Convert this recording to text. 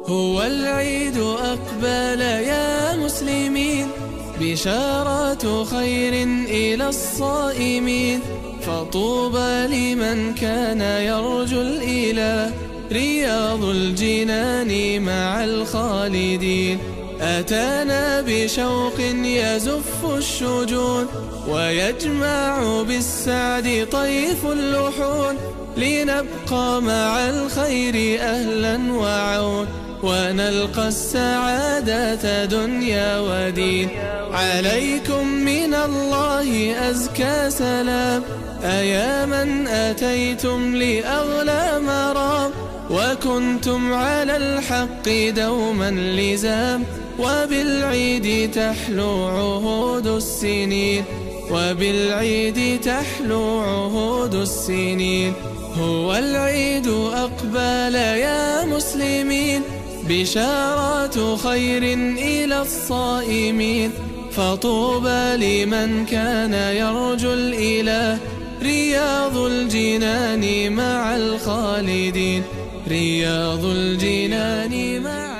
هو العيد أقبل يا مسلمين، بشارة خير إلى الصائمين، فطوبى لمن كان يرجو الإله، رياض الجنان مع الخالدين. أتانا بشوق يزف الشجون، ويجمع بالسعد طيف اللحون، لنبقى مع الخير أهلا وعون، ونلقى السعادة دنيا ودين. عليكم من الله أزكى سلام، أيا من أتيتم لأغلى مرام، وكنتم على الحق دوما لزام. وبالعيد تحلو عهود السنين، وبالعيد تحلو عهود السنين. هو العيد أقبل يا مسلمين، بشارة خير إلى الصائمين، فطوبى لمن كان يرجو الإله، رياض الجنان مع الخالدين، رياض الجنان مع